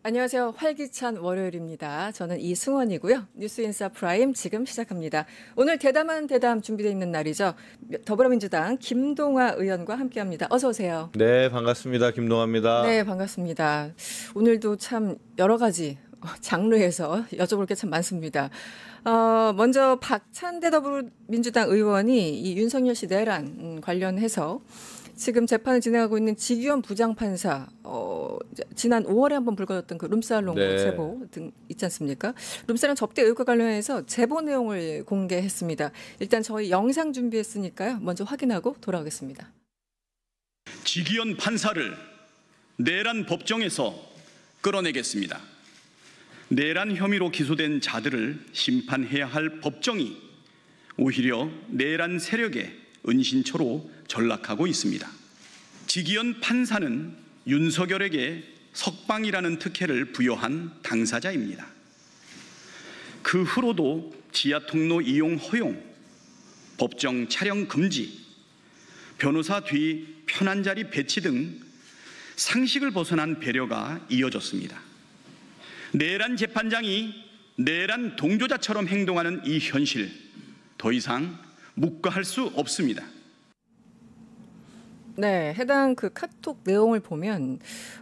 안녕하세요. 활기찬 월요일입니다. 저는 이승원이고요. 뉴스인사 프라임 지금 시작합니다. 오늘 대담한 대담 준비되어 있는 날이죠. 더불어민주당 김동화 의원과 함께합니다. 어서 오세요. 네, 반갑습니다. 김동화입니다. 네, 반갑습니다. 오늘도 참 여러 가지 장르에서 여쭤볼 게 참 많습니다. 먼저 박찬대 더불어민주당 의원이 이 윤석열 씨 내란 관련해서 지금 재판을 진행하고 있는 지규현 부장판사, 지난 5월에 한번 불거졌던 그 룸살롱 제보 등 있지 않습니까? 룸살롱 접대 의혹과 관련해서 제보 내용을 공개했습니다. 일단 저희 영상 준비했으니까요. 먼저 확인하고 돌아오겠습니다. 지규현 판사를 내란 법정에서 끌어내겠습니다. 내란 혐의로 기소된 자들을 심판해야 할 법정이 오히려 내란 세력의 은신처로 전락하고 있습니다. 지기현 판사는 윤석열에게 석방이라는 특혜를 부여한 당사자입니다. 그 후로도 지하통로 이용 허용, 법정 촬영 금지, 변호사 뒤 편한 자리 배치 등 상식을 벗어난 배려가 이어졌습니다. 내란 재판장이 내란 동조자처럼 행동하는 이 현실, 더 이상 묵과할 수 없습니다. 네, 해당 그 카톡 내용을 보면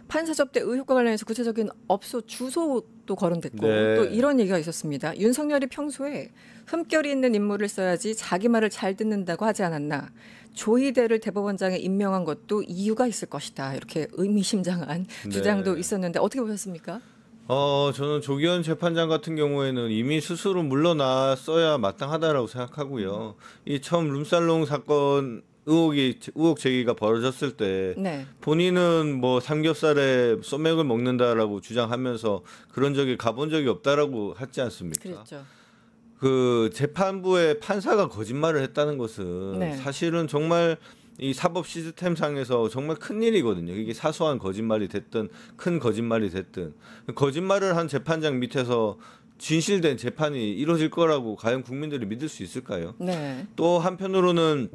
판사 접대 의혹과 관련해서 구체적인 업소 주소도 거론됐고 또 이런 얘기가 있었습니다. 윤석열이 평소에 흠결이 있는 인물을 써야지 자기 말을 잘 듣는다고 하지 않았나. 조희대를 대법원장에 임명한 것도 이유가 있을 것이다. 이렇게 의미심장한 주장도 있었는데 어떻게 보셨습니까? 저는 조기현 재판장 같은 경우에는 이미 스스로 물러났어야 마땅하다라고 생각하고요. 이 처음 룸살롱 사건 의혹 제기가 벌어졌을 때 본인은 뭐 삼겹살에 소맥을 먹는다라고 주장하면서 그런 적이 가본 적이 없다라고 하지 않습니까? 그랬죠. 그 재판부의 판사가 거짓말을 했다는 것은 사실은 정말 이 사법 시스템상에서 정말 큰 일이거든요. 이게 사소한 거짓말이 됐든 큰 거짓말이 됐든 거짓말을 한 재판장 밑에서 진실된 재판이 이루어질 거라고 과연 국민들이 믿을 수 있을까요? 또 한편으로는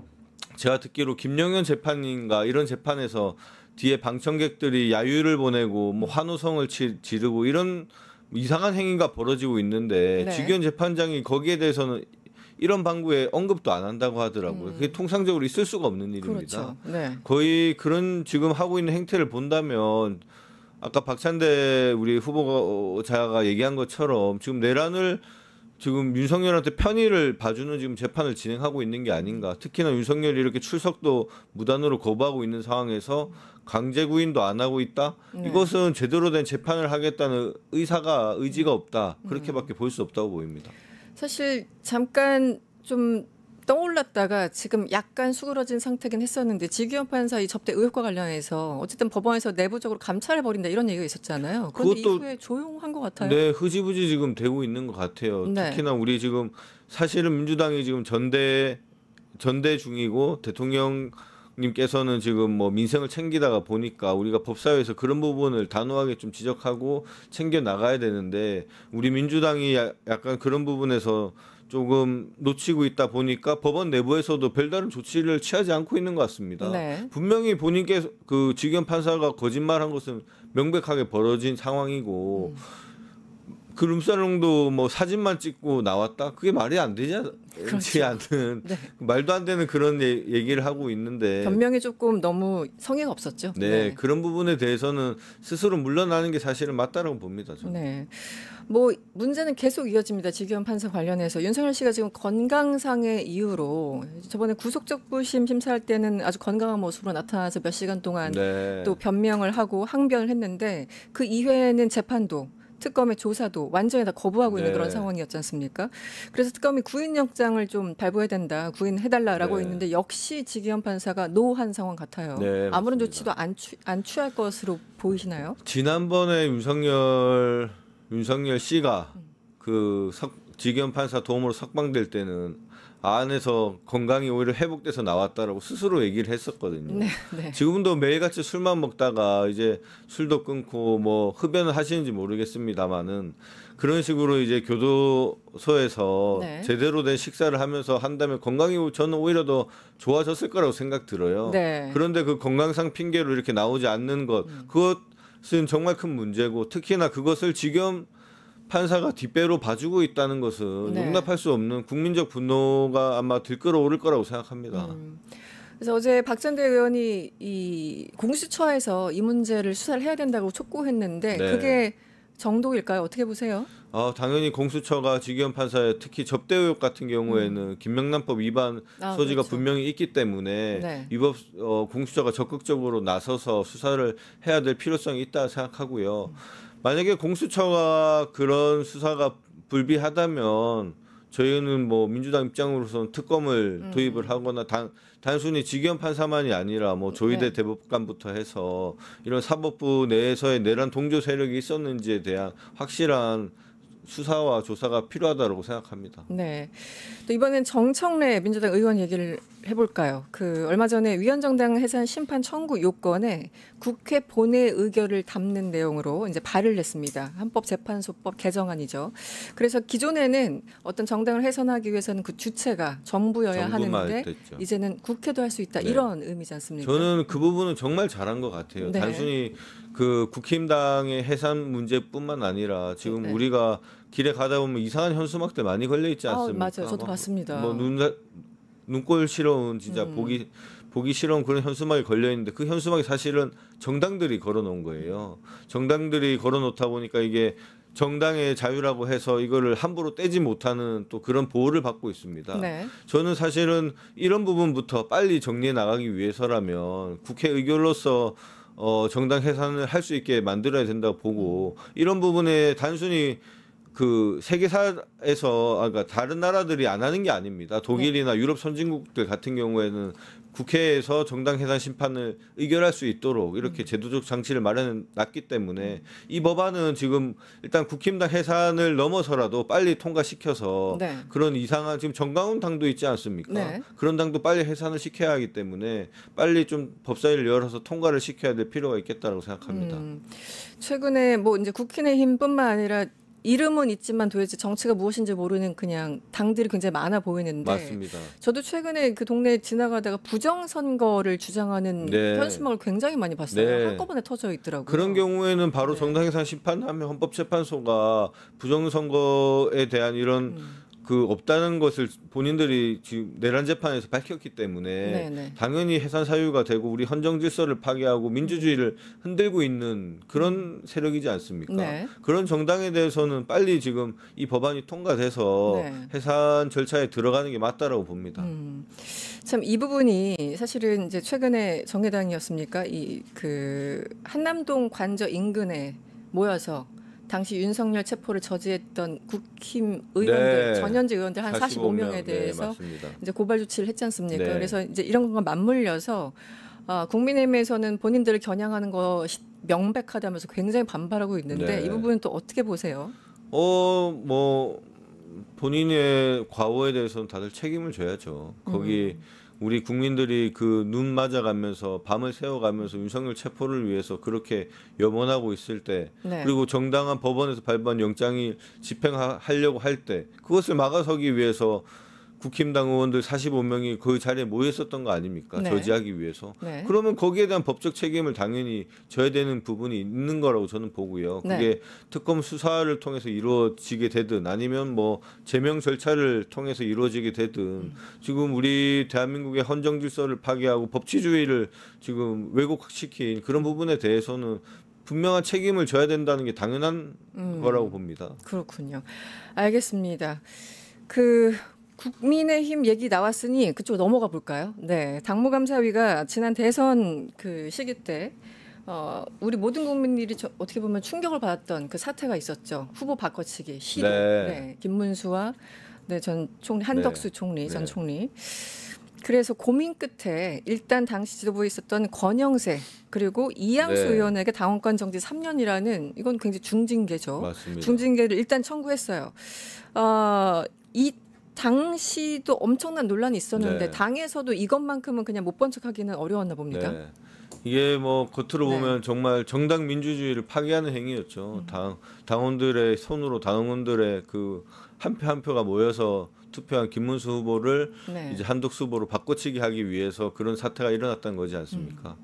제가 듣기로 김영현 재판인가 이런 재판에서 뒤에 방청객들이 야유를 보내고 뭐 환호성을 지르고 이런 이상한 행위가 벌어지고 있는데 지규현 재판장이 거기에 대해서는 이런 방구에 언급도 안 한다고 하더라고요. 그게 통상적으로 있을 수가 없는 일입니다. 그렇죠. 거의 그런 지금 하고 있는 행태를 본다면 아까 박찬대 우리 후보자가 얘기한 것처럼 지금 내란을 지금 윤석열한테 편의를 봐주는 지금 재판을 진행하고 있는 게 아닌가. 특히나 윤석열이 이렇게 출석도 무단으로 거부하고 있는 상황에서 강제 구인도 안 하고 있다. 이것은 제대로 된 재판을 하겠다는 의지가 없다. 그렇게밖에 볼 수 없다고 보입니다. 사실 잠깐 좀 떠올랐다가 지금 약간 수그러진 상태긴 했었는데 지규현 판사 이 접대 의혹과 관련해서 어쨌든 법원에서 내부적으로 감찰을 벌인다 이런 얘기가 있었잖아요. 그런데 이후에 조용한 것 같아요. 네, 흐지부지 지금 되고 있는 것 같아요. 특히나 우리 지금 사실은 민주당이 지금 전대 중이고 대통령님께서는 지금 뭐 민생을 챙기다가 보니까 우리가 법사위에서 그런 부분을 단호하게 좀 지적하고 챙겨 나가야 되는데 우리 민주당이 약간 그런 부분에서 조금 놓치고 있다 보니까 법원 내부에서도 별다른 조치를 취하지 않고 있는 것 같습니다. 분명히 본인께서 그 지규현 판사가 거짓말한 것은 명백하게 벌어진 상황이고 그 룸살롱도 뭐 사진만 찍고 나왔다? 그게 말이 안 되지 않는 말도 안 되는 그런 얘기를 하고 있는데 변명이 조금 너무 성의가 없었죠. 그런 부분에 대해서는 스스로 물러나는 게 사실은 맞다라고 봅니다. 저는. 뭐 문제는 계속 이어집니다. 지규현 판사 관련해서 윤석열 씨가 지금 건강상의 이유로 저번에 구속적부심 심사할 때는 아주 건강한 모습으로 나타나서 몇 시간 동안 또 변명을 하고 항변을 했는데 그 이후에는 재판도 특검의 조사도 완전히 다 거부하고 있는 그런 상황이었지 않습니까? 그래서 특검이 구인영장을 좀 발부해야 된다, 구인해달라라고 했는데 역시 지기현 판사가 노한 상황 같아요. 아무런 조치도 안 취할 것으로 보이시나요? 지난번에 윤석열 씨가 그 지기현 판사 도움으로 석방될 때는 안에서 건강이 오히려 회복돼서 나왔다라고 스스로 얘기를 했었거든요. 지금도 매일같이 술만 먹다가 이제 술도 끊고 뭐 흡연을 하시는지 모르겠습니다만은 그런 식으로 이제 교도소에서 제대로 된 식사를 하면서 한다면 건강이 저는 오히려 더 좋아졌을 거라고 생각 들어요. 그런데 그 건강상 핑계로 이렇게 나오지 않는 것, 그것 정말 큰 문제고 특히나 그것을 지금 판사가 뒷배로 봐주고 있다는 것은 네. 용납할 수 없는 국민적 분노가 아마 들끓어오를 거라고 생각합니다. 그래서 어제 박 전 대의원이 이 공수처에서 이 문제를 수사를 해야 된다고 촉구했는데 네. 그게 정도일까요? 어떻게 보세요? 당연히 공수처가 지기현 판사의 특히 접대 의혹 같은 경우에는 김명란법 위반 소지가 그렇죠. 분명히 있기 때문에 네. 공수처가 적극적으로 나서서 수사를 해야 될 필요성이 있다 생각하고요. 만약에 공수처가 그런 수사가 불비하다면 저희는 뭐 민주당 입장으로서는 특검을 도입을 하거나 단순히 지기현 판사만이 아니라 뭐 조희대 네. 대법관부터 해서 이런 사법부 내에서의 내란 동조 세력이 있었는지에 대한 확실한 수사와 조사가 필요하다고 생각합니다. 네. 또 이번엔 정청래 민주당 의원 얘기를 해볼까요? 얼마 전에 위헌정당 해산 심판 청구 요건에 국회 본회 의결을 담는 내용으로 이제 발의를 냈습니다. 헌법재판소법 개정안이죠. 그래서 기존에는 어떤 정당을 해산하기 위해서는 그 주체가 정부여야 하는데 됐죠. 이제는 국회도 할 수 있다. 네. 이런 의미지 않습니까? 저는 그 부분은 정말 잘한 것 같아요. 네. 단순히 그 국힘당의 해산 문제뿐만 아니라 지금 네. 우리가 길에 가다 보면 이상한 현수막들 많이 걸려 있지 않습니까? 맞아요. 저도 봤습니다. 뭐 눈꼴 싫어온 진짜 보기 싫어온 그런 현수막이 걸려 있는데 그 현수막이 사실은 정당들이 걸어놓은 거예요. 정당들이 걸어놓다 보니까 이게 정당의 자유라고 해서 이거를 함부로 떼지 못하는 또 그런 보호를 받고 있습니다. 네. 저는 사실은 이런 부분부터 빨리 정리해 나가기 위해서라면 국회 의결로서 정당 해산을 할 수 있게 만들어야 된다고 보고 이런 부분에 단순히 그 세계사에서 그러니까 다른 나라들이 안 하는 게 아닙니다. 독일이나 유럽 선진국들 같은 경우에는 국회에서 정당 해산 심판을 의결할 수 있도록 이렇게 제도적 장치를 마련해 놨기 때문에 이 법안은 지금 일단 국힘당 해산을 넘어서라도 빨리 통과시켜서 네. 그런 이상한 지금 정강훈 당도 있지 않습니까? 네. 그런 당도 빨리 해산을 시켜야 하기 때문에 빨리 좀 법사위를 열어서 통과를 시켜야 될 필요가 있겠다고 생각합니다. 최근에 뭐 이제 국민의힘뿐만 아니라 이름은 있지만 도대체 정치가 무엇인지 모르는 그냥 당들이 굉장히 많아 보이는데 맞습니다. 저도 최근에 그 동네 지나가다가 부정선거를 주장하는 네. 현수막을 굉장히 많이 봤어요. 네. 한꺼번에 터져 있더라고요. 그런 경우에는 바로 네. 정당해산 심판하면 헌법재판소가 부정선거에 대한 이런 그 없다는 것을 본인들이 지금 내란 재판에서 밝혔기 때문에 네네. 당연히 해산 사유가 되고 우리 헌정 질서를 파괴하고 민주주의를 흔들고 있는 그런 세력이지 않습니까? 네. 그런 정당에 대해서는 빨리 지금 이 법안이 통과돼서 네. 해산 절차에 들어가는 게 맞다라고 봅니다. 참 이 부분이 사실은 이제 최근에 정의당이었습니까? 한남동 관저 인근에 모여서 당시 윤석열 체포를 저지했던 국힘 의원들, 네. 전현직 의원들 한 45명에 대해서 네, 이제 고발 조치를 했지 않습니까? 네. 그래서 이제 이런 것과 맞물려서 국민의힘에서는 본인들을 겨냥하는 것이 명백하다면서 굉장히 반발하고 있는데 네. 이 부분은 또 어떻게 보세요? 뭐 본인의 과오에 대해서는 다들 책임을 져야죠. 거기 우리 국민들이 그 눈 맞아가면서 밤을 새워가면서 윤석열 체포를 위해서 그렇게 염원하고 있을 때 네. 그리고 정당한 법원에서 발부한 영장이 집행하려고 할 때 그것을 막아서기 위해서 국힘당 의원들 45명이 그 자리에 모여 있었던 거 아닙니까? 네. 저지하기 위해서. 네. 그러면 거기에 대한 법적 책임을 당연히 져야 되는 부분이 있는 거라고 저는 보고요. 그게 네. 특검 수사를 통해서 이루어지게 되든 아니면 뭐 제명 절차를 통해서 이루어지게 되든 지금 우리 대한민국의 헌정 질서를 파괴하고 법치주의를 지금 왜곡시킨 그런 부분에 대해서는 분명한 책임을 져야 된다는 게 당연한 거라고 봅니다. 그렇군요. 알겠습니다. 국민의힘 얘기 나왔으니 그쪽으로 넘어가 볼까요? 네, 당무감사위가 지난 대선 그 시기 때 우리 모든 국민들이 어떻게 보면 충격을 받았던 그 사태가 있었죠. 후보 바꿔치기 시도. 네, 김문수와 전 총리 한덕수 총리 전 총리. 그래서 고민 끝에 일단 당시 지도부에 있었던 권영세 그리고 이양수 의원에게 당원권 정지 3년이라는 이건 굉장히 중징계죠. 맞습니다. 중징계를 일단 청구했어요. 이 당시도 엄청난 논란이 있었는데 당에서도 이것만큼은 그냥 못 본 척하기는 어려웠나 봅니다. 네. 이게 뭐 겉으로 보면 정말 정당 민주주의를 파괴하는 행위였죠. 당원들의 손으로 당원들의 그 한 표 한 표가 모여서 투표한 김문수 후보를 이제 한덕수 후보로 바꿔치기 하기 위해서 그런 사태가 일어났다는 거지 않습니까?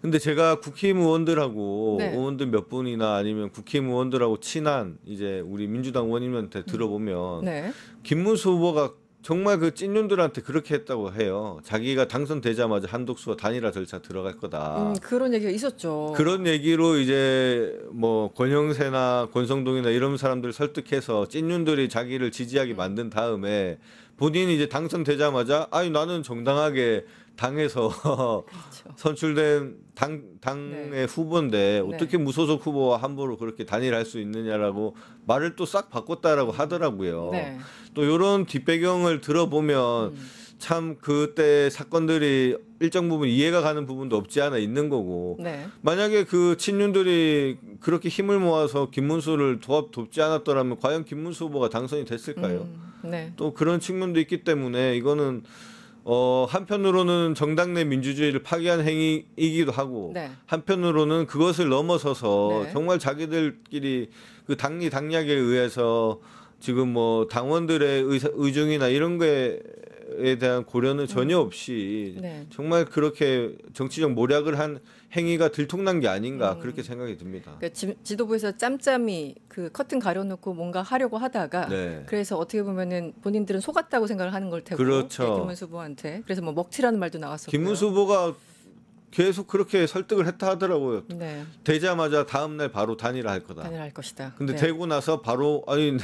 근데 제가 국회의원들하고 네. 의원들 몇 분이나 아니면 국회의원들하고 친한 이제 우리 민주당 의원님한테 들어보면 네. 김문수 후보가 정말 그 찐윤들한테 그렇게 했다고 해요. 자기가 당선되자마자 한독수와 단일화 절차 들어갈 거다. 그런 얘기가 있었죠. 그런 얘기로 이제 뭐 권영세나 권성동이나 이런 사람들 설득해서 찐윤들이 자기를 지지하게 만든 다음에 본인이 이제 당선되자마자 아니 나는 정당하게 당에서 그렇죠. 선출된 당의 네. 후보인데 어떻게 무소속 후보와 함부로 그렇게 단일할 수 있느냐라고 말을 또 싹 바꿨다라고 하더라고요. 네. 또 이런 뒷배경을 들어보면 참 그때 사건들이 일정 부분 이해가 가는 부분도 없지 않아 있는 거고 네. 만약에 그 친윤들이 그렇게 힘을 모아서 김문수를 돕지 않았더라면 과연 김문수 후보가 당선이 됐을까요? 네. 또 그런 측면도 있기 때문에 이거는 한편으로는 정당 내 민주주의를 파괴한 행위이기도 하고 네. 한편으로는 그것을 넘어서서 네. 정말 자기들끼리 그 당리 당략에 의해서 지금 뭐 당원들의 의중이나 이런 거에 대한 고려는 전혀 없이 네. 정말 그렇게 정치적 모략을 한 행위가 들통난 게 아닌가 그렇게 생각이 듭니다. 그러니까 지도부에서 짬짬이 그 커튼 가려놓고 뭔가 하려고 하다가 네. 그래서 어떻게 보면은 본인들은 속았다고 생각을 하는 걸 테고 그렇죠. 네, 김문수 후보한테 그래서 뭐 먹튀라는 말도 나왔었고요. 김문수 후보가 계속 그렇게 설득을 했다 하더라고요. 네. 되자마자 다음 날 바로 단일화할 거다. 단일할 것이다. 근데 네. 되고 나서 바로 아니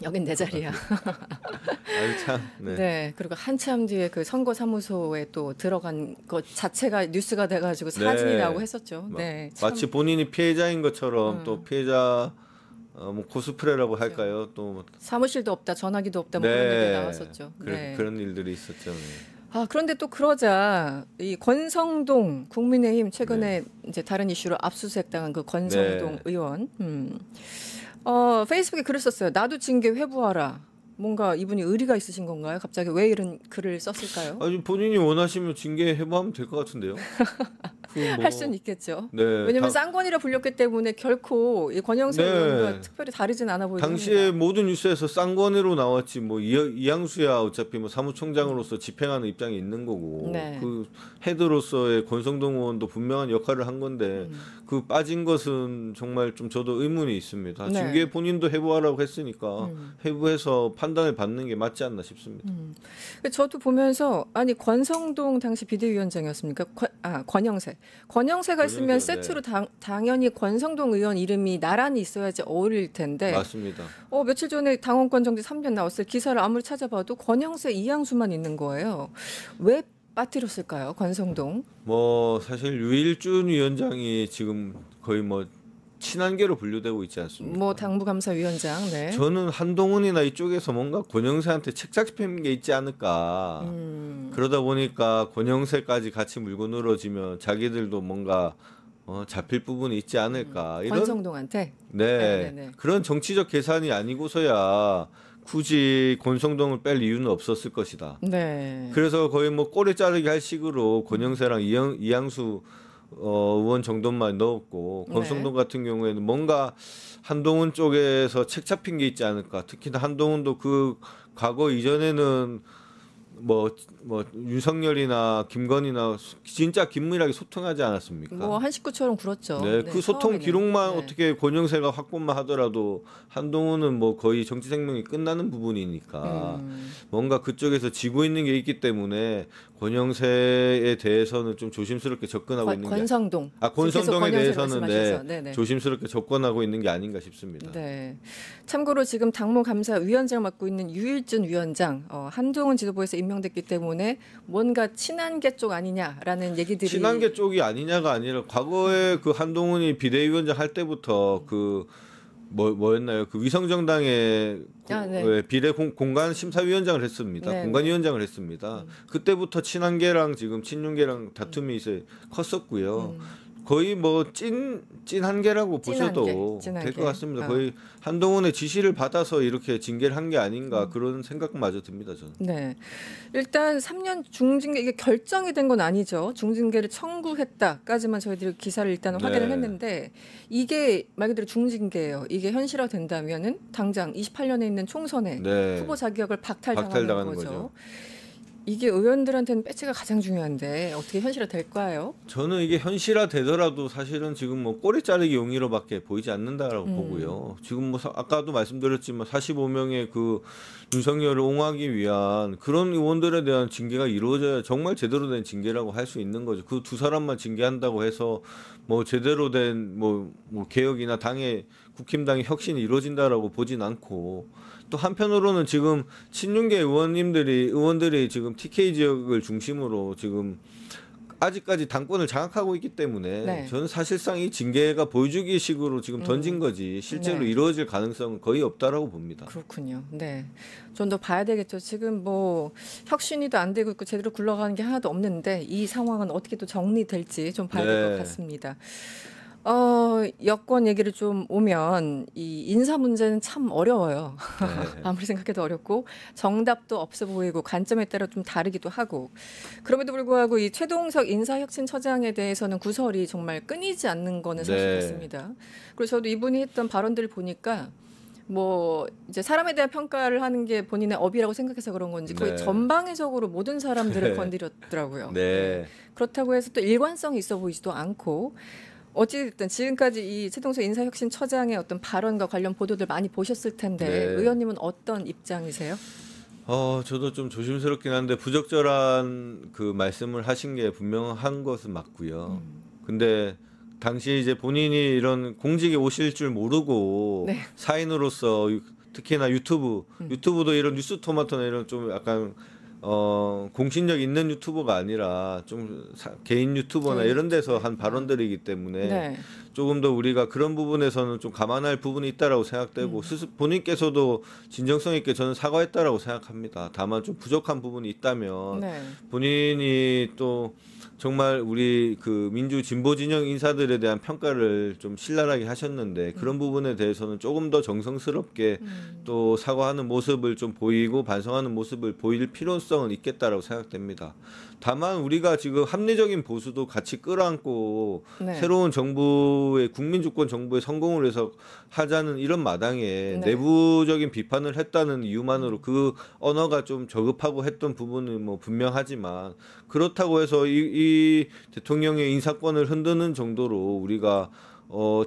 여긴 내 자리야. 아니 참. 네. 네. 그리고 한참 뒤에 그 선거 사무소에 또 들어간 것 자체가 뉴스가 돼가지고 사진이 네. 나오고 했었죠. 네. 참. 마치 본인이 피해자인 것처럼 또 피해자 뭐 코스프레라고 할까요? 또 사무실도 없다, 전화기도 없다, 뭐 그런 얘기 나왔었죠. 네. 그런 일들이 있었죠. 네. 아, 그런데 또 그러자 이 권성동 국민의힘 최근에 이제 다른 이슈로 압수수색 당한 그 권성동 의원, 페이스북에 글을 썼어요. 나도 징계 회부하라. 뭔가 이분이 의리가 있으신 건가요? 갑자기 왜 이런 글을 썼을까요? 아니 본인이 원하시면 징계 해부하면 될 것 같은데요. 할 수는 있겠죠. 네, 왜냐하면 쌍권이라 불렸기 때문에 결코 이 권영세 의원과 특별히 다르진 않아 보이죠. 당시에 모든 뉴스에서 쌍권으로 나왔지 뭐 이양수야 어차피 뭐 사무총장으로서 집행하는 입장이 있는 거고 그 헤드로서의 권성동 의원도 분명한 역할을 한 건데 그 빠진 것은 정말 좀 저도 의문이 있습니다. 징계 본인도 해부하라고 했으니까 해부해서 판단을 받는 게 맞지 않나 싶습니다. 저도 보면서 아니 권성동 당시 비대위원장이었습니까? 권영세가 있으면 세트로 당연히 권성동 의원 이름이 나란히 있어야지 어울릴 텐데. 맞습니다. 며칠 전에 당원권 정지 3년 나왔을 기사를 아무리 찾아봐도 권영세, 이양수만 있는 거예요. 왜 빠뜨렸을까요, 권성동? 뭐 사실 유일준 위원장이 지금 거의 뭐 친한계로 분류되고 있지 않습니까? 뭐 당무감사위원장. 네. 저는 한동훈이나 이쪽에서 뭔가 권영세한테 책 잡힌 게 있지 않을까. 그러다 보니까 권영세까지 같이 물고 늘어지면 자기들도 뭔가 잡힐 부분이 있지 않을까. 이런 권성동한테. 네. 그런 정치적 계산이 아니고서야 굳이 권성동을 뺄 이유는 없었을 것이다. 네. 그래서 거의 뭐 꼬리 자르기 할 식으로 권영세랑 이양수 의원 정도만 넣었고 권성동 같은 경우에는 뭔가 한동훈 쪽에서 책 잡힌 게 있지 않을까. 특히나 한동훈도 그 과거 이전에는 뭐 윤석열이나 김건희나 진짜 긴밀하게 소통하지 않았습니까? 뭐 한 식구처럼 굴었죠. 네, 그 소통 기록만 어떻게 권영세가 확보만 하더라도 한동훈은 뭐 거의 정치 생명이 끝나는 부분이니까 뭔가 그쪽에서 지고 있는 게 있기 때문에 권영세에 대해서는 좀 조심스럽게 접근하고 있는 게 권성동에 대해서는 조심스럽게 접근하고 있는 게 아닌가 싶습니다. 네. 참고로 지금 당무감사위원장을 맡고 있는 유일준 위원장 한동훈 지도부에서 임명됐기 때문에 뭔가 친한계 쪽 아니냐라는 얘기들이 친한계 쪽이 아니냐가 아니라 과거에 그 한동훈이 비대위원장 할 때부터 그 뭐였나요? 그 위성정당의 비례 공간 심사위원장을 했습니다. 공간위원장을 했습니다. 그때부터 친한계랑 지금 친윤계랑 다툼이 이제 컸었고요. 거의 뭐 찐한계라고 보셔도 될 것 같습니다. 거의 한동훈의 지시를 받아서 이렇게 징계를 한 게 아닌가 그런 생각마저 듭니다. 저는. 네, 일단 3년 중징계 이게 결정이 된 건 아니죠. 중징계를 청구했다까지만 저희들이 기사를 일단 확인을 했는데 이게 말 그대로 중징계예요. 이게 현실화된다면은 당장 28년에 있는 총선에 후보 자격을 박탈당하는 거죠. 이게 의원들한테는 배치가 가장 중요한데 어떻게 현실화 될까요? 저는 이게 현실화 되더라도 사실은 지금 뭐 꼬리 자르기 용의로밖에 보이지 않는다라고 보고요. 지금 뭐 아까도 말씀드렸지만 45명의 그 윤석열을 옹호하기 위한 그런 의원들에 대한 징계가 이루어져야 정말 제대로 된 징계라고 할 수 있는 거죠. 그 두 사람만 징계한다고 해서 뭐 제대로 된 뭐 개혁이나 당의 국힘당의 혁신이 이루어진다라고 보진 않고, 또 한편으로는 지금 친윤계 의원들이 지금 TK 지역을 중심으로 지금 아직까지 당권을 장악하고 있기 때문에 네. 저는 사실상 이 징계가 보여주기 식으로 지금 던진 거지 실제로 네. 이루어질 가능성은 거의 없다라고 봅니다. 그렇군요. 네, 좀 더 봐야 되겠죠. 지금 뭐 혁신이도 안 되고 있고 제대로 굴러가는 게 하나도 없는데 이 상황은 어떻게 또 정리될지 좀 봐야 될 것 같습니다. 여권 얘기를 좀 오면 이 인사 문제는 참 어려워요. 네. 아무리 생각해도 어렵고 정답도 없어 보이고 관점에 따라 좀 다르기도 하고, 그럼에도 불구하고 이 최동석 인사혁신처장에 대해서는 구설이 정말 끊이지 않는 거는 사실입니다. 그리고 저도 이분이 했던 발언들을 보니까 뭐 이제 사람에 대한 평가를 하는 게 본인의 업이라고 생각해서 그런 건지 거의 전방위적으로 모든 사람들을 건드렸더라고요. 네. 그렇다고 해서 또 일관성이 있어 보이지도 않고, 어찌됐든 지금까지 이 최동석 인사혁신처장의 어떤 발언과 관련 보도들 많이 보셨을 텐데 의원님은 어떤 입장이세요? 저도 좀 조심스럽긴 한데 부적절한 그 말씀을 하신 게 분명한 것은 맞고요. 근데 당시 이제 본인이 이런 공직에 오실 줄 모르고 사인으로서 특히나 유튜브도 이런 뉴스토마토나 이런 좀 약간 공신력 있는 유튜버가 아니라 좀 개인 유튜버나 이런 데서 한 발언들이기 때문에 조금 더 우리가 그런 부분에서는 좀 감안할 부분이 있다라고 생각되고 본인께서도 진정성 있게 저는 사과했다라고 생각합니다. 다만 좀 부족한 부분이 있다면 본인이 또 정말 우리 그 민주 진보 진영 인사들에 대한 평가를 좀 신랄하게 하셨는데 그런 부분에 대해서는 조금 더 정성스럽게 또 사과하는 모습을 좀 보이고 반성하는 모습을 보일 필요성은 있겠다라고 생각됩니다. 다만 우리가 지금 합리적인 보수도 같이 끌어안고 새로운 정부의 국민주권 정부의 성공을 위해서 하자는 이런 마당에 내부적인 비판을 했다는 이유만으로 그 언어가 좀 저급하고 했던 부분은 뭐 분명하지만 그렇다고 해서 이 대통령의 인사권을 흔드는 정도로 우리가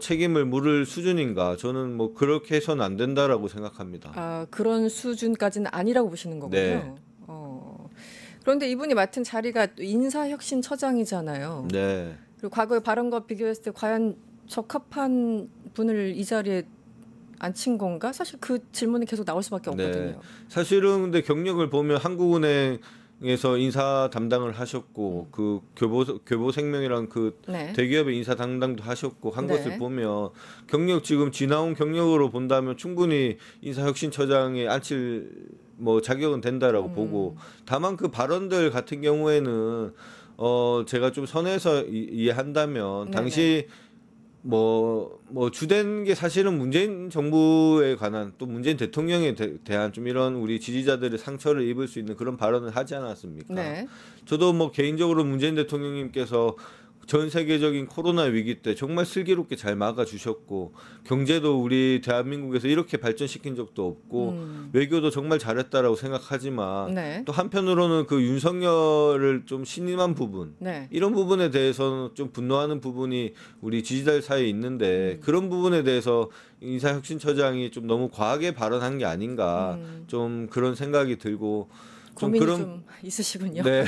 책임을 물을 수준인가? 저는 뭐 그렇게 해서는 안 된다라고 생각합니다. 아, 그런 수준까지는 아니라고 보시는 거군요. 네. 그런데 이분이 맡은 자리가 인사혁신처장이잖아요. 네. 그리고 과거의 발언과 비교했을 때 과연 적합한 분을 이 자리에 앉힌 건가? 사실 그 질문이 계속 나올 수밖에 없거든요. 사실은 근데 경력을 보면 한국은행에서 인사 담당을 하셨고 그 교보생명이랑 그 대기업의 인사 담당도 하셨고 한 것을 보면 경력 지금 지나온 경력으로 본다면 충분히 인사혁신처장에 앉힐 뭐 자격은 된다라고 보고, 다만 그 발언들 같은 경우에는 제가 좀 선에서 이해한다면 당시 뭐 주된 게 사실은 문재인 정부에 관한 또 문재인 대통령에 대한 좀 이런 우리 지지자들의 상처를 입을 수 있는 그런 발언을 하지 않았습니까? 저도 뭐 개인적으로 문재인 대통령님께서 전 세계적인 코로나 위기 때 정말 슬기롭게 잘 막아주셨고 경제도 우리 대한민국에서 이렇게 발전시킨 적도 없고 외교도 정말 잘했다라고 생각하지만 또 한편으로는 그 윤석열을 좀 신임한 부분 이런 부분에 대해서는 좀 분노하는 부분이 우리 지지자들 사이에 있는데 그런 부분에 대해서 인사혁신처장이 좀 너무 과하게 발언한 게 아닌가 좀 그런 생각이 들고 고민이 좀 있으시군요. 네.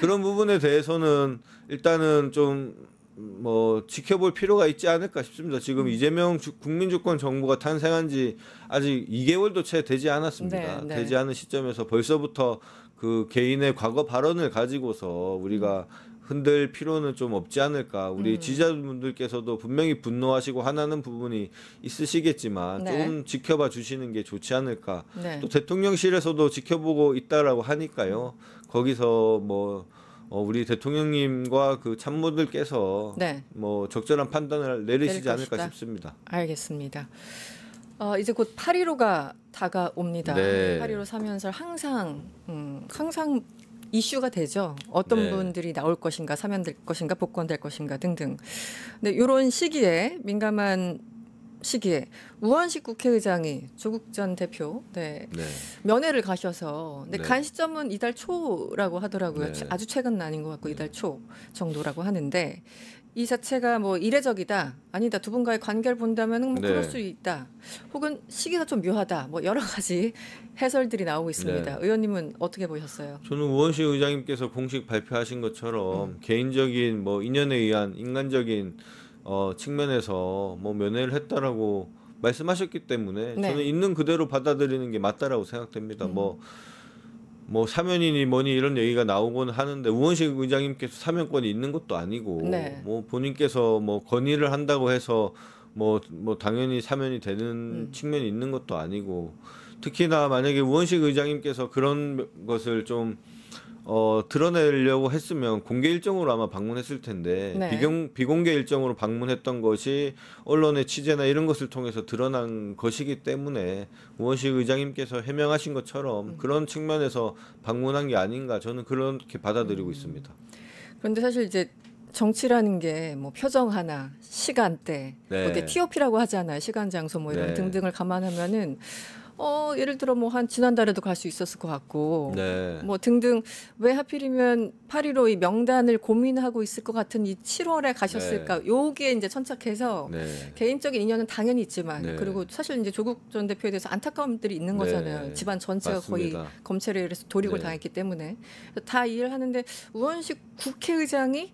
그런 부분에 대해서는 일단은 좀 뭐 지켜볼 필요가 있지 않을까 싶습니다. 지금 이재명 국민주권 정부가 탄생한 지 아직 2개월도 채 되지 않았습니다. 되지 않은 시점에서 벌써부터 그 개인의 과거 발언을 가지고서 우리가 흔들 필요는 좀 없지 않을까. 우리 지지자분들께서도 분명히 분노하시고 화나는 부분이 있으시겠지만 조금 지켜봐 주시는 게 좋지 않을까. 또 대통령실에서도 지켜보고 있다라고 하니까요. 거기서 뭐 우리 대통령님과 그 참모들께서 뭐 적절한 판단을 내리시지 않을까 싶습니다. 알겠습니다. 이제 곧 8.15가 다가옵니다. 8.15 사면설 항상 이슈가 되죠. 어떤 분들이 나올 것인가, 사면될 것인가, 복권될 것인가 등등. 근데 이런 시기에 민감한 시기에 우원식 국회의장이 조국 전 대표 면회를 가셔서 근데 간 시점은 이달 초라고 하더라고요. 아주 최근은 아닌 것 같고 이달 초 정도라고 하는데 이 자체가 뭐 이례적이다 아니다 두 분과의 관계를 본다면 뭐 그럴 수 있다 혹은 시기가 좀 묘하다 뭐 여러 가지 해설들이 나오고 있습니다. 의원님은 어떻게 보셨어요? 저는 우원식 의장님께서 공식 발표하신 것처럼 개인적인 뭐 인연에 의한 인간적인 측면에서 뭐 면회를 했다라고 말씀하셨기 때문에 저는 있는 그대로 받아들이는 게 맞다라고 생각됩니다. 뭐 사면이니 뭐니 이런 얘기가 나오곤 하는데 우원식 의장님께서 사면권이 있는 것도 아니고 뭐 본인께서 뭐 건의를 한다고 해서 뭐 당연히 사면이 되는 측면이 있는 것도 아니고 특히나 만약에 우원식 의장님께서 그런 것을 좀 드러내려고 했으면 공개 일정으로 아마 방문했을 텐데 비공개 일정으로 방문했던 것이 언론의 취재나 이런 것을 통해서 드러난 것이기 때문에 우원식 의장님께서 해명하신 것처럼 그런 측면에서 방문한 게 아닌가 저는 그렇게 받아들이고 있습니다. 그런데 사실 이제 정치라는 게 뭐 표정 하나, 시간대, TOP라고 하잖아요. 시간, 장소 뭐 이런 등등을 감안하면은 예를 들어 뭐 한 지난달에도 갈 수 있었을 것 같고 뭐 등등 왜 하필이면 8.15 이 명단을 고민하고 있을 것 같은 이 7월에 가셨을까 요게 이제 천착해서 개인적인 인연은 당연히 있지만 그리고 사실 이제 조국 전 대표에 대해서 안타까움들이 있는 거잖아요. 집안 전체가 맞습니다. 거의 검찰에 의해서 도륙을 당했기 때문에 다 이해를 하는데 우원식 국회의장이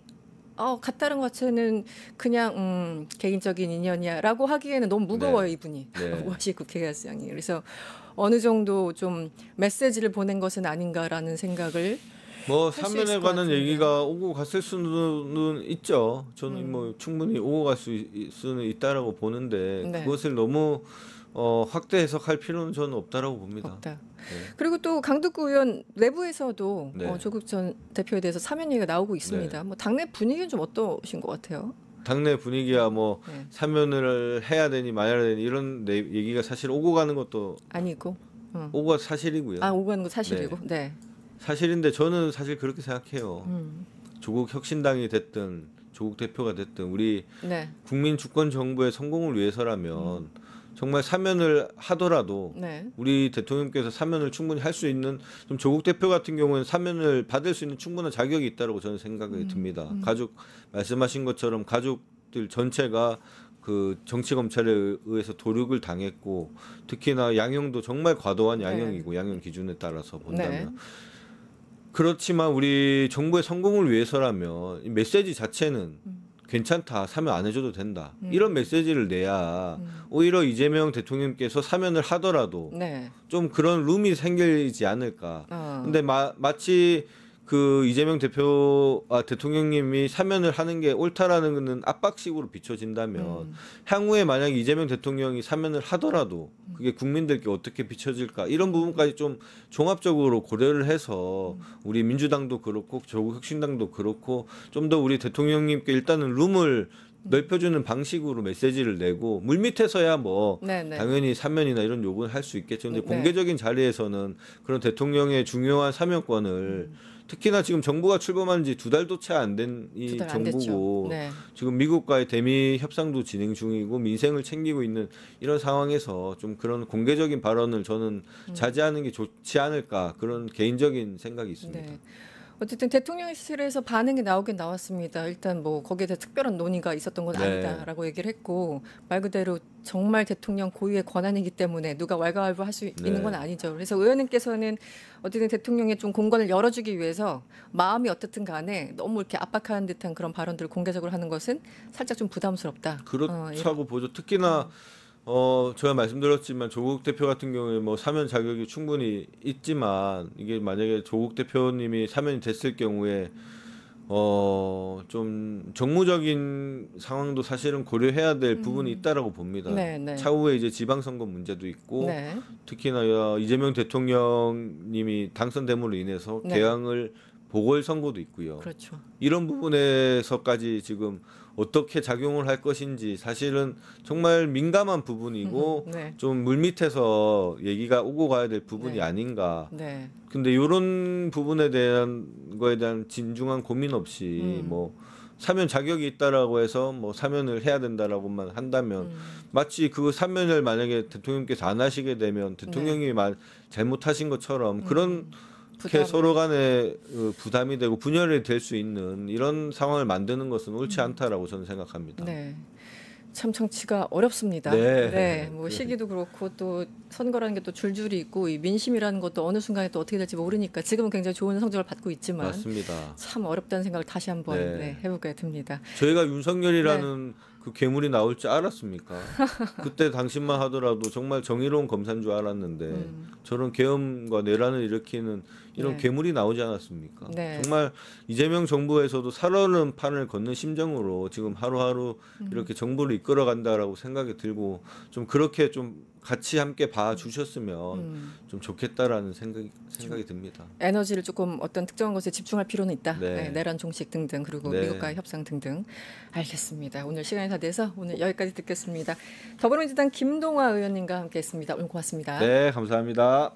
갔다는 것 자체는 그냥 개인적인 인연이야라고 하기에는 너무 무거워요 이분이 우원식 국회의장이. 그래서 어느 정도 좀 메시지를 보낸 것은 아닌가라는 생각을 뭐 사면에 관한 얘기가 오고 갔을 수는 있죠. 저는 뭐 충분히 오고 갈 수는 있다라고 보는데 그것을 너무 확대 해석할 필요는 저는 없다라고 봅니다. 그리고 또 강덕구 의원 내부에서도 조국 전 대표에 대해서 사면 얘기가 나오고 있습니다. 뭐 당내 분위기는 좀 어떠신 것 같아요? 당내 분위기야 뭐 사면을 해야 되니 말아야 되니 이런 얘기가 사실 오고 가는 것도 아니고 오고 가는 사실이고요. 오고 가는 거 사실이고. 사실인데 저는 사실 그렇게 생각해요. 조국 혁신당이 됐든 조국 대표가 됐든 우리 국민 주권 정부의 성공을 위해서라면 정말 사면을 하더라도 우리 대통령께서 사면을 충분히 할 수 있는 좀 조국 대표 같은 경우는 사면을 받을 수 있는 충분한 자격이 있다고 저는 생각이 듭니다. 가족 말씀하신 것처럼 가족들 전체가 그 정치 검찰에 의해서 도륙을 당했고 특히나 양형도 정말 과도한 양형이고 양형 기준에 따라서 본다면 그렇지만 우리 정부의 성공을 위해서라면 이 메시지 자체는 괜찮다. 사면 안 해줘도 된다. 이런 메시지를 내야 오히려 이재명 대통령께서 사면을 하더라도 좀 그런 룸이 생기지 않을까. 근데 마치 그 이재명 대통령님이 사면을 하는 게 옳다라는 것은 압박식으로 비춰진다면 향후에 만약 이재명 대통령이 사면을 하더라도 그게 국민들께 어떻게 비춰질까 이런 부분까지 좀 종합적으로 고려를 해서 우리 민주당도 그렇고 조국혁신당도 그렇고 좀 더 우리 대통령님께 일단은 룸을 넓혀주는 방식으로 메시지를 내고 물밑에서야 뭐 당연히 사면이나 이런 요구는 할 수 있겠죠. 근데 공개적인 자리에서는 그런 대통령의 중요한 사면권을 특히나 지금 정부가 출범한 지 2달도 채 안 된 이 정부고 지금 미국과의 대미 협상도 진행 중이고 민생을 챙기고 있는 이런 상황에서 좀 그런 공개적인 발언을 저는 자제하는 게 좋지 않을까 그런 개인적인 생각이 있습니다. 어쨌든 대통령실에서 반응이 나오긴 나왔습니다. 일단 뭐 거기에 대해 특별한 논의가 있었던 건 아니다라고 얘기를 했고 말 그대로 정말 대통령 고유의 권한이기 때문에 누가 왈가왈부할 수 있는 건 아니죠. 그래서 의원님께서는 어쨌든 대통령의 좀 공간을 열어주기 위해서 마음이 어떻든 간에 너무 이렇게 압박하는 듯한 그런 발언들을 공개적으로 하는 것은 살짝 좀 부담스럽다. 그렇다고 보죠. 특히나 제가 말씀드렸지만 조국 대표 같은 경우에 뭐 사면 자격이 충분히 있지만 이게 만약에 조국 대표님이 사면이 됐을 경우에 좀 정무적인 상황도 사실은 고려해야 될 부분이 있다라고 봅니다. 차후에 이제 지방선거 문제도 있고 특히나 이재명 대통령님이 당선됨으로 인해서 개항을 보궐선거도 있고요. 이런 부분에서까지 지금 어떻게 작용을 할 것인지 사실은 정말 민감한 부분이고 좀 물밑에서 얘기가 오고 가야 될 부분이 아닌가. 근데 이런 부분에 대한 거에 대한 진중한 고민 없이 뭐 사면 자격이 있다라고 해서 뭐 사면을 해야 된다라고만 한다면 마치 그 사면을 만약에 대통령께서 안 하시게 되면 대통령이 네. 잘못하신 것처럼 그런 서로 간에 부담이 되고 분열이 될 수 있는 이런 상황을 만드는 것은 옳지 않다라고 저는 생각합니다. 네. 참 정치가 어렵습니다. 네. 네. 뭐 시기도 그렇고 또 선거라는 게 또 줄줄이 있고 이 민심이라는 것도 어느 순간에 또 어떻게 될지 모르니까 지금은 굉장히 좋은 성적을 받고 있지만 맞습니다. 참 어렵다는 생각을 다시 한번 네. 네, 해보게 됩니다. 저희가 윤석열이라는 그 괴물이 나올 줄 알았습니까? 그때 당신만 하더라도 정말 정의로운 검사인 줄 알았는데 저런 계엄과 내란을 일으키는 이런 네. 괴물이 나오지 않았습니까? 네. 정말 이재명 정부에서도 살얼음 판을 걷는 심정으로 지금 하루하루 이렇게 정부를 이끌어간다라고 생각이 들고 좀 그렇게 좀 같이 함께 봐주셨으면 좀 좋겠다라는 생각이 듭니다. 에너지를 조금 어떤 특정한 것에 집중할 필요는 있다. 네. 네, 내란 종식 등등 그리고 네. 미국과의 협상 등등. 알겠습니다. 오늘 시간이 다 돼서 오늘 여기까지 듣겠습니다. 더불어민주당 김동화 의원님과 함께했습니다. 오늘 고맙습니다. 네, 감사합니다.